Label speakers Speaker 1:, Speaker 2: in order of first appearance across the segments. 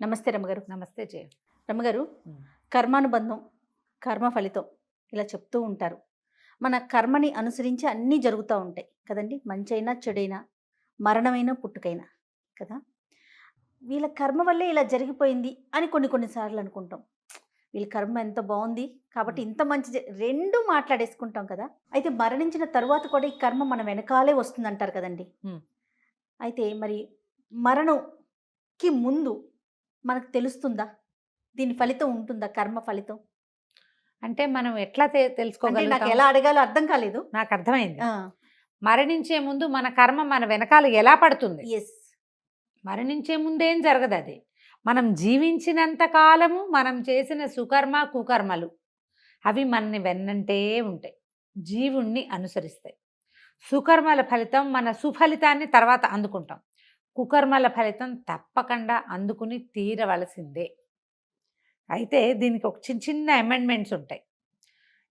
Speaker 1: నమస్తే రమ్మగారు.
Speaker 2: నమస్తే జయ.
Speaker 1: రమ్మగారు,
Speaker 2: హ్మ్.
Speaker 1: కర్మానుబంధం, కర్మ ఫలితం ఇలా చెప్తూ ఉంటారు. మన కర్మని అనుసరించి అన్నీ జరుగుతూ ఉంటాయి కదండి. మంచైనా చెడైనా, మరణమైనా పుట్టుకైనా కదా. వీళ్ళ కర్మ వల్లే ఇలా జరిగిపోయింది అని కొన్ని సార్లు అనుకుంటాం. వీళ్ళ కర్మ ఎంత బాగుంది కాబట్టి ఇంత మంచి రెండు మాట్లాడేసుకుంటాం కదా. అయితే మరణించిన తరువాత కూడా ఈ కర్మ మన వెనకాలే వస్తుంది అంటారు కదండి.
Speaker 2: హ్మ్.
Speaker 1: అయితే మరి మరణంకి ముందు మనకు తెలుస్తుందా? దీని ఫలితం ఉంటుందా? కర్మ ఫలితం
Speaker 2: అంటే మనం ఎట్లా
Speaker 1: అంటే నాకు
Speaker 2: తెలుసుకోగలుగుతాం?
Speaker 1: ఎలా అడగాలో అర్థం కాలేదు.
Speaker 2: నాకు అర్థమైంది.
Speaker 1: ఆ,
Speaker 2: మరణించే ముందు మన కర్మ మన వెనకాల ఎలా పడుతుంది?
Speaker 1: ఎస్.
Speaker 2: మరణించే ముందేం జరగదు. అది మనం జీవించినంత కాలము మనం చేసిన సుకర్మ కుకర్మలు అవి మనని వెన్నంటే ఉంటాయి, జీవుణ్ణి అనుసరిస్తాయి. సుకర్మల ఫలితం మన సుఫలితాన్ని తర్వాత అందుకుంటాం. కుకర్మల ఫలితం తప్పకుండా అందుకుని తీరవలసిందే. అయితే దీనికి ఒక చిన్న చిన్న అమెండ్మెంట్స్ ఉంటాయి.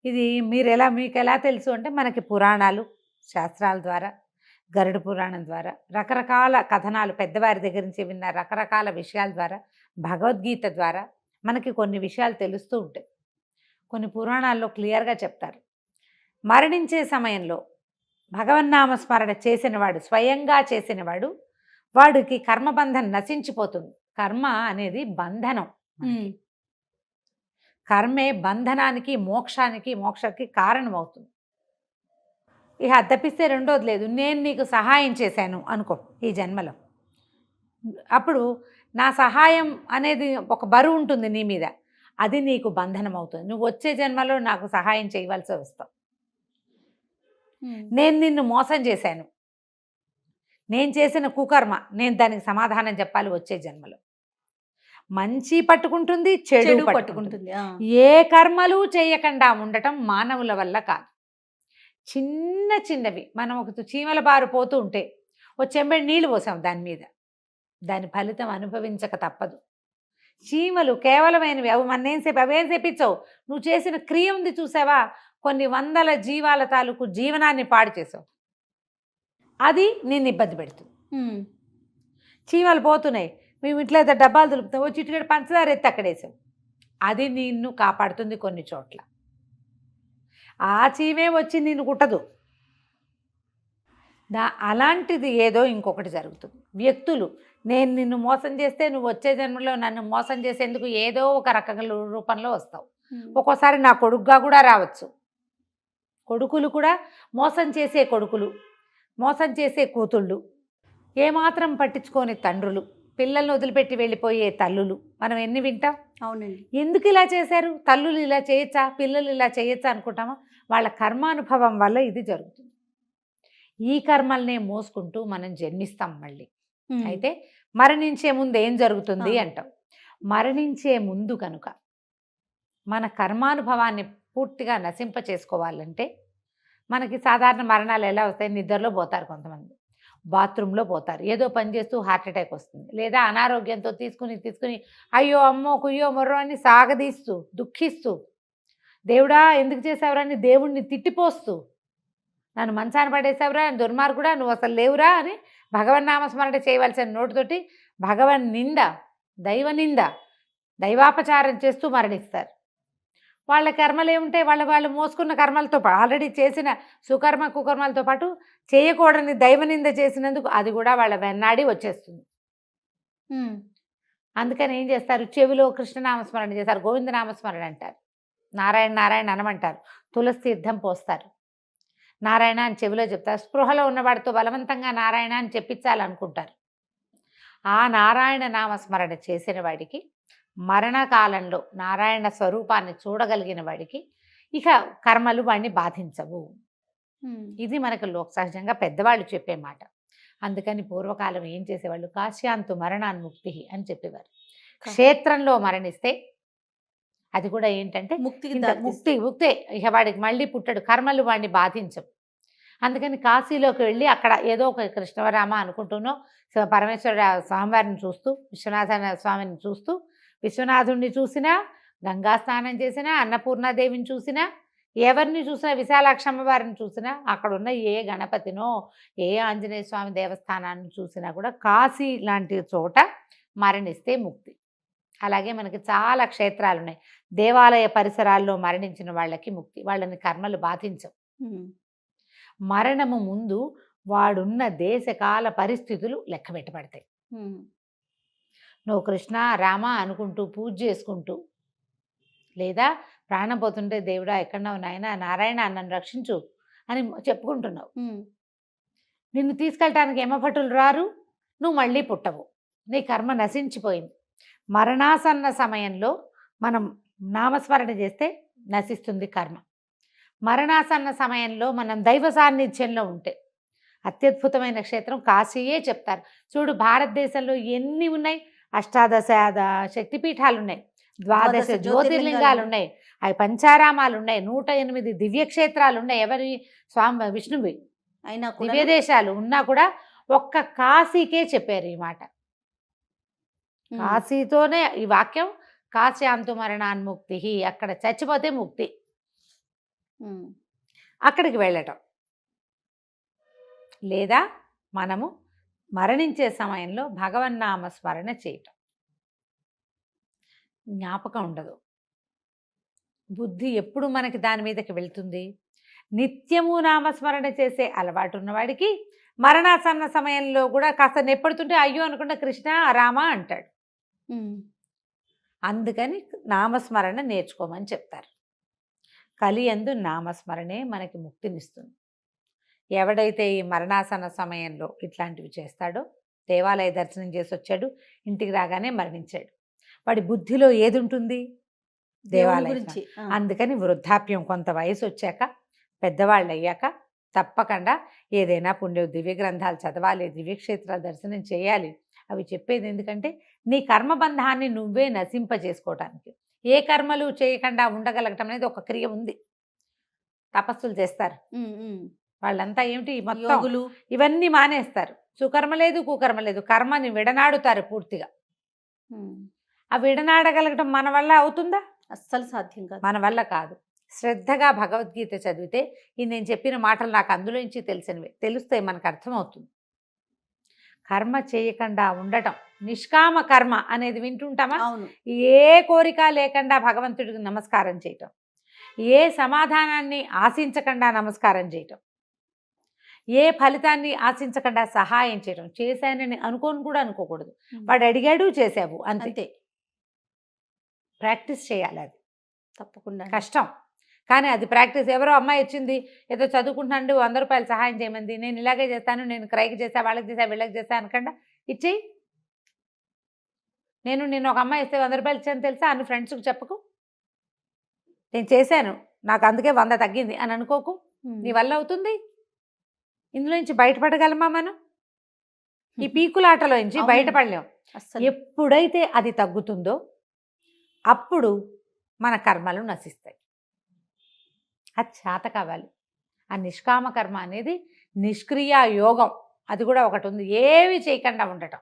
Speaker 2: ఇది మీకు ఎలా తెలుసు అంటే మనకి పురాణాలు, శాస్త్రాల ద్వారా, గరుడ పురాణం ద్వారా, రకరకాల కథనాలు పెద్దవారి దగ్గర నుంచి విన్న రకరకాల విషయాల ద్వారా, భగవద్గీత ద్వారా మనకి కొన్ని విషయాలు తెలుస్తూ ఉంటాయి. కొన్ని పురాణాల్లో క్లియర్గా చెప్తారు. మరణించే సమయంలో భగవన్నామ స్మరణ చేసినవాడు, స్వయంగా చేసినవాడు, వాడికి కర్మబంధం నశించిపోతుంది. కర్మ అనేది బంధనం. కర్మే బంధనానికి మోక్షకి కారణమవుతుంది. ఇక తప్పిస్తే రెండోది లేదు. నేను నీకు సహాయం చేశాను అనుకో ఈ జన్మలో, అప్పుడు నా సహాయం అనేది ఒక బరువు ఉంటుంది నీ మీద, అది నీకు బంధనం అవుతుంది. నువ్వు వచ్చే జన్మలో నాకు సహాయం చేయవలసి వస్తావు. నేను నిన్ను మోసం చేశాను, నేను చేసిన కుకర్మ, నేను దానికి సమాధానం చెప్పాలి వచ్చే జన్మలో. మంచి పట్టుకుంటుంది, చెడు పట్టుకుంటుంది. ఏ కర్మలు చేయకుండా ఉండటం మానవుల వల్ల కాదు. చిన్న చిన్నవి, మనం ఒక చీమల బారు పోతూ ఉంటే ఓ చెంబెడి నీళ్లు పోసాం దాని మీద, దాని ఫలితం అనుభవించక తప్పదు. చీమలు కేవలమైనవి, అవేం సేపించవు. నువ్వు చేసిన క్రియ ఉంది చూసావా, కొన్ని వందల జీవాల తాలూకు జీవనాన్ని పాడు చేసావు, అది నిన్ను ఇబ్బంది పెడుతుంది. చీమలు పోతున్నాయి, మేము ఇంట్లో అయితే డబ్బాలు దులుపుతాం, ఓ చిటికెడు పంచదార ఎత్తి అక్కడేసాం, అది నిన్ను కాపాడుతుంది కొన్ని చోట్ల. ఆ చీమే వచ్చి నిన్ను కుట్టదు. అలాంటిది ఏదో ఇంకొకటి జరుగుతుంది. వ్యక్తులు, నేను నిన్ను మోసం చేస్తే నువ్వు వచ్చే జన్మలో నన్ను మోసం చేసేందుకు ఏదో ఒక రకంగా రూపంలో వస్తావు. ఒక్కోసారి నా కొడుకుగా కూడా రావచ్చు. కొడుకులు కూడా మోసం చేసే కొడుకులు, మోసం చేసే కూతుళ్ళు, ఏమాత్రం పట్టించుకోని తండ్రులు, పిల్లల్ని వదిలిపెట్టి వెళ్ళిపోయే తల్లులు మనం ఎన్ని వింటాం.
Speaker 1: అవునండి.
Speaker 2: ఎందుకు ఇలా చేశారు, తల్లులు ఇలా చేయొచ్చా, పిల్లలు ఇలా చేయొచ్చా అనుకుంటామా? వాళ్ళ కర్మానుభవం వల్ల ఇది జరుగుతుంది. ఈ కర్మల్నే మోసుకుంటూ మనం జన్మిస్తాం మళ్ళీ. అయితే మరణించే ముందు ఏం జరుగుతుంది అంటాం. మరణించే ముందు కనుక మన కర్మానుభవాన్ని పూర్తిగా నశింప చేసుకోవాలంటే, మనకి సాధారణ మరణాలు ఎలా వస్తాయి? నిద్రలో పోతారు కొంతమంది, బాత్రూంలో పోతారు, ఏదో పని చేస్తూ హార్ట్ అటాక్ వస్తుంది, లేదా అనారోగ్యంతో తీసుకుని అయ్యో అమ్మో కుయ్యో మొర్రో అని సాగదీస్తూ దుఃఖిస్తూ, దేవుడా ఎందుకు చేసావురా అని దేవుణ్ణి తిట్టిపోస్తూ, నన్ను మంచాన పడేసావురా, దుర్మార్గుడా, నువ్వు అసలు లేవురా అని భగవన్నామస్మరణ చేయవలసిన నోటితోటి భగవన్ నింద, దైవ నింద, దైవాపచారం చేస్తూ మరణిస్తారు. వాళ్ళ కర్మలు ఏముంటే వాళ్ళు మోసుకున్న కర్మలతో పాటు, ఆల్రెడీ చేసిన సుకర్మ కుకర్మలతో పాటు చేయకూడని దైవనింద చేసినందుకు అది కూడా వాళ్ళ వెన్నాడి వచ్చేస్తుంది. అందుకని ఏం చేస్తారు, చెవిలో కృష్ణనామస్మరణ చేస్తారు, గోవిందనామస్మరణ అంటారు, నారాయణ నారాయణ అనమంటారు, తులసి తీర్థం పోస్తారు, నారాయణ అని చెవిలో చెప్తారు. స్పృహలో ఉన్నవాడితో బలవంతంగా నారాయణ అని చెప్పించాలనుకుంటారు. ఆ నారాయణ నామస్మరణ చేసిన వాడికి మరణకాలంలో నారాయణ స్వరూపాన్ని చూడగలిగిన వాడికి ఇక కర్మలు వాడిని బాధించవు. ఇది మనకు లోక సహజంగా పెద్దవాళ్ళు చెప్పే మాట. అందుకని పూర్వకాలం ఏం చేసేవాళ్ళు, కాశ్యాంతు మరణాన్ముక్తి అని చెప్పేవారు. క్షేత్రంలో మరణిస్తే అది కూడా ఏంటంటే ముక్తే, ఇక వాడికి మళ్ళీ పుట్టడు, కర్మలు వాడిని బాధించవు. అందుకని కాశీలోకి వెళ్ళి అక్కడ ఏదో ఒక కృష్ణవరామ అనుకుంటూనో, పరమేశ్వర స్వామివారిని చూస్తూ, విశ్వనాథ స్వామిని చూస్తూ, విశ్వనాథుణ్ణి చూసినా, గంగా స్నానం చేసినా, అన్నపూర్ణాదేవిని చూసినా, ఎవరిని చూసినా, విశాలాక్షమ్మ వారిని చూసినా, అక్కడున్న ఏ గణపతినో ఏ ఆంజనేయ స్వామి దేవస్థానాన్ని చూసినా కూడా కాశీ లాంటి చోట మరణిస్తే ముక్తి. అలాగే మనకి చాలా క్షేత్రాలు ఉన్నాయి. దేవాలయ పరిసరాల్లో మరణించిన వాళ్ళకి ముక్తి, వాళ్ళని కర్మలు బాధించవు. మరణము ముందు వాడున్న దేశకాల పరిస్థితులు లెక్క పెట్టబడతాయి. నువ్వు కృష్ణ రామ అనుకుంటూ పూజ చేసుకుంటూ, లేదా ప్రాణం పోతుంటే దేవుడా ఎక్కడున్నావు నాయన, నారాయణ నన్ను రక్షించు అని చెప్పుకుంటున్నావు. నిన్ను తీసుకెళ్ళటానికి యమభటులు రారు, నువ్వు మళ్ళీ పుట్టవు, నీ కర్మ నశించిపోయింది. మరణాసన్న సమయంలో మనం నామస్మరణ చేస్తే నశిస్తుంది కర్మ. మరణాసన్న సమయంలో మనం దైవ సాన్నిధ్యంలో ఉంటే అత్యద్భుతమైన క్షేత్రం కాశీయే చెప్తారు. చూడు, భారతదేశంలో ఎన్ని ఉన్నాయి, అష్టాదశ శక్తిపీఠాలు ఉన్నాయి, 12 జ్యోతిర్లింగాలు ఉన్నాయి, అవి పంచారామాలు ఉన్నాయి, 108 దివ్యక్షేత్రాలు ఉన్నాయి. ఎవరి స్వామి విష్ణువి
Speaker 1: అయినా
Speaker 2: దివ్య దేశాలు ఉన్నా కూడా ఒక్క కాశీకే చెప్పారు ఈ మాట. కాశీతోనే ఈ వాక్యం, కాశ్యాంతు మరణాన్ముక్తి, అక్కడ చచ్చిపోతే ముక్తి. అక్కడికి వెళ్ళటం, లేదా మనము మరణించే సమయంలో భగవన్నామ స్మరణ చేయటం. జ్ఞాపకం ఉండదు, బుద్ధి ఎప్పుడు మనకి దాని మీదకి వెళ్తుంది. నిత్యము నామస్మరణ చేసే అలవాటు ఉన్నవాడికి మరణాసన్న సమయంలో కూడా కాస్త నెప్పుడుతుంటే అయ్యో అనుకుంటే కృష్ణ రామ అంటాడు. అందుకని నామస్మరణ నేర్చుకోమని చెప్తారు. కలియందు నామస్మరణే మనకి ముక్తినిస్తుంది. ఎవడైతే ఈ మరణాసన సమయంలో ఇట్లాంటివి చేస్తాడో, దేవాలయ దర్శనం చేసి వచ్చాడు, ఇంటికి రాగానే మరణించాడు, వాడి బుద్ధిలో ఏది ఉంటుంది? దేవాలయం గురించి. అందుకని వృద్ధాప్యం, కొంత వయసు వచ్చాక, పెద్దవాళ్ళు అయ్యాక తప్పకుండా ఏదైనా పుణ్య దివ్య గ్రంథాలు చదవాలి, దివ్యక్షేత్రాలు దర్శనం చేయాలి. అవి చెప్పేది ఎందుకంటే నీ కర్మబంధాన్ని నువ్వే నశింపజేసుకోవటానికి. ఏ కర్మలు చేయకుండా ఉండగలగటం అనేది ఒక క్రియ ఉంది. తపస్సులు చేస్తారు వాళ్ళంతా, ఏమిటి మొత్తం ఇవన్నీ మానేస్తారు. సుకర్మ లేదు, కుకర్మ లేదు, కర్మని విడనాడుతారు పూర్తిగా. ఆ విడనాడగలగటం మన వల్ల అవుతుందా?
Speaker 1: అస్సలు సాధ్యం కాదు,
Speaker 2: మన వల్ల కాదు. శ్రద్ధగా భగవద్గీత చదివితే ఈ నేను చెప్పిన మాటలు నాకు అందులోంచి తెలిసినవి తెలుస్తాయి, మనకు అర్థమవుతుంది. కర్మ చేయకుండా ఉండటం, నిష్కామ కర్మ అనేది వింటుంటామా? ఏ కోరిక లేకుండా భగవంతుడికి నమస్కారం చేయటం, ఏ సమాధానాన్ని ఆశించకుండా నమస్కారం చేయటం, ఏ ఫలితాన్ని ఆశించకుండా సహాయం చేయటం. చేశానని అనుకోని కూడా అనుకోకూడదు, వాడు అడిగాడు చేసావు అంతే. ప్రాక్టీస్ చేయాలి, అది తప్పకుండా కష్టం, కానీ అది ప్రాక్టీస్. ఎవరో అమ్మాయి వచ్చింది, ఏదో చదువుకుంటున్నాండి, 100 రూపాయలు సహాయం చేయమంది, నేను ఇలాగే చేస్తాను, నేను క్రైకి చేసా, వాళ్ళకి చేసా, వీళ్ళకి చేసా అనకుండా ఇచ్చేయి. నేను ఒక అమ్మాయి ఇస్తే 100 రూపాయలు ఇచ్చాను తెలుసా అని ఫ్రెండ్స్కి చెప్పకు. నేను చేశాను, నాకు అందుకే 100 తగ్గింది అని అనుకోకు. నీ వల్ల అవుతుంది. ఇందులో నుంచి బయటపడగలమా మనం? ఈ పీకులాటలో నుంచి బయటపడలేం. ఎప్పుడైతే అది తగ్గుతుందో అప్పుడు మన కర్మలు నశిస్తాయి. అది చేత కావాలి. ఆ నిష్కామ కర్మ అనేది నిష్క్రియ యోగం, అది కూడా ఒకటి ఉంది. ఏవి చేయకుండా ఉండటం,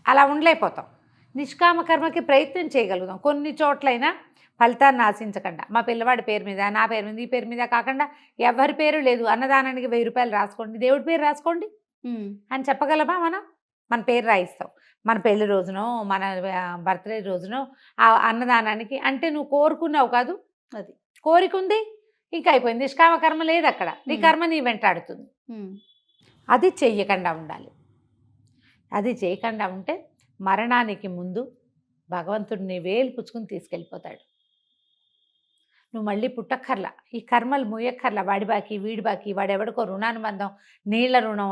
Speaker 2: అలా ఉండలేకపోతాం. నిష్కామ కర్మకి ప్రయత్నం చేయగలుగుతాం కొన్ని చోట్లైనా, ఫలితాన్ని ఆశించకుండా. మా పిల్లవాడి పేరు మీద, నా పేరు మీద, ఈ పేరు మీద కాకుండా, ఎవరి పేరు లేదు, అన్నదానానికి 1000 రూపాయలు రాసుకోండి, దేవుడి పేరు రాసుకోండి అని చెప్పగలమా మనం? మన పేరు రాయిస్తాం. మన పెళ్లి రోజునో, మన బర్త్డే రోజునో ఆ అన్నదానానికి అంటే నువ్వు కోరుకున్నావు కాదు, అది కోరిక ఉంది, ఇంకా అయిపోయింది. నిష్కామ కర్మ లేదు అక్కడ, నీ కర్మ నీ వెంటాడుతుంది. అది చెయ్యకుండా ఉండాలి. అది చేయకుండా ఉంటే మరణానికి ముందు భగవంతుడు నీ వేలు పుచ్చుకుని తీసుకెళ్ళిపోతాడు. నువ్వు మళ్ళీ పుట్టక్కర్లా, ఈ కర్మలు ముయ్యక్కర్లా. వాడి బాకి, వీడి బాకి, వాడెవడికో రుణానుబంధం, నీళ్ల రుణం,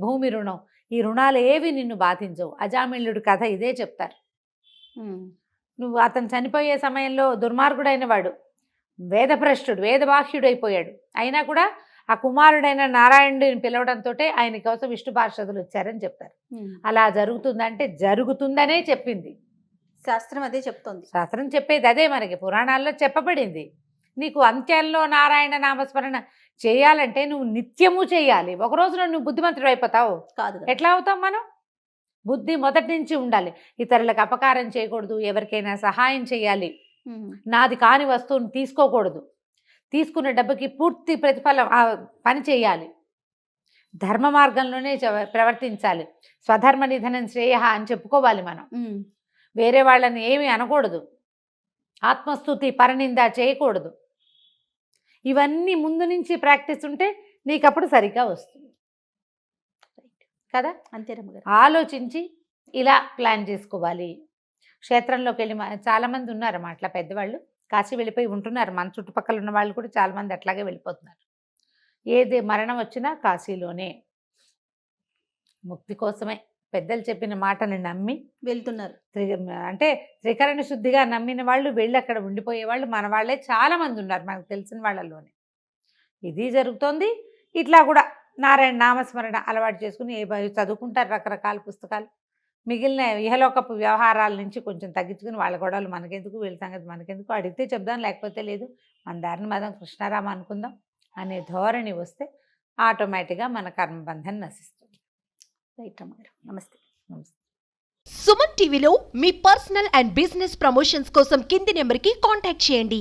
Speaker 2: భూమి రుణం, ఈ రుణాలు ఏవి నిన్ను బాధించవు. అజామిళుడి కథ ఇదే చెప్తారు. నువ్వు అతను చనిపోయే సమయంలో దుర్మార్గుడైన వాడు, వేదభ్రష్టుడు, వేదవాక్యుడు అయిపోయాడు. అయినా కూడా ఆ కుమారుడైన నారాయణుడిని పిలవడంతో ఆయన కోసం విష్ణు పార్షదులు వచ్చారని చెప్తారు. అలా జరుగుతుందంటే జరుగుతుందనే చెప్పింది
Speaker 1: శాస్త్రం, అదే చెప్తోంది.
Speaker 2: శాస్త్రం చెప్పేది అదే, మనకి పురాణాల్లో చెప్పబడింది. నీకు అంత్యంలో నారాయణ నామస్మరణ చేయాలంటే నువ్వు నిత్యము చేయాలి. ఒక రోజులో నువ్వు బుద్ధిమంతుడు అయిపోతావు కాదు. ఎట్లా అవుతాం మనం? బుద్ధి మొదటి నుంచి ఉండాలి. ఇతరులకు అపకారం చేయకూడదు, ఎవరికైనా సహాయం చేయాలి, నాది కాని వస్తువుని తీసుకోకూడదు, తీసుకున్న డబ్బుకి పూర్తి ప్రతిఫలం పని చేయాలి, ధర్మ మార్గంలోనే ప్రవర్తించాలి, స్వధర్మ నిధనం శ్రేయ అని చెప్పుకోవాలి మనం. వేరే వాళ్ళని ఏమీ అనకూడదు, ఆత్మస్తుతి పరనింద చేయకూడదు. ఇవన్నీ ముందు నుంచి ప్రాక్టీస్ ఉంటే నీకు అప్పుడు సరిగ్గా వస్తుంది కదా.
Speaker 1: అంతే రమ్మగారు.
Speaker 2: ఆలోచించి ఇలా ప్లాన్ చేసుకోవాలి. క్షేత్రంలోకి వెళ్ళి చాలామంది ఉన్నారు అట్లా పెద్దవాళ్ళు కాశీ వెళ్ళిపోయి ఉంటున్నారు. మన చుట్టుపక్కల ఉన్న వాళ్ళు కూడా చాలామంది అట్లాగే వెళ్ళిపోతున్నారు. ఏది మరణం వచ్చినా కాశీలోనే ముక్తి కోసమే పెద్దలు చెప్పిన మాటని నమ్మి
Speaker 1: వెళ్తున్నారు.
Speaker 2: అంటే త్రికరణ శుద్ధిగా నమ్మిన వాళ్ళు వెళ్ళి అక్కడ ఉండిపోయే వాళ్ళు మన వాళ్ళే చాలామంది ఉన్నారు, మనకు తెలిసిన వాళ్ళలోనే. ఇది జరుగుతోంది. ఇట్లా కూడా నారాయణ నామస్మరణ అలవాటు చేసుకుని చదువుకుంటారు రకరకాల పుస్తకాలు. మిగిలిన ఇహలోకపు వ్యవహారాల నుంచి కొంచెం తగ్గించుకుని వాళ్ళ గొడవలు మనకెందుకు, వీళ్ళ సంగతి మనకెందుకు, అడిగితే చెప్దాం లేకపోతే లేదు, మన దారిని మదం కృష్ణారామ అనుకుందాం అనే ధోరణి వస్తే ఆటోమేటిక్గా మన కర్మబంధం నశిస్తుంది.
Speaker 1: రైట్ రమ్మగారు. నమస్తే.
Speaker 2: నమస్తే.
Speaker 3: సుమన్ టీవీలో మీ పర్సనల్ అండ్ బిజినెస్ ప్రమోషన్స్ కోసం కింది నెంబర్కి కాంటాక్ట్ చేయండి.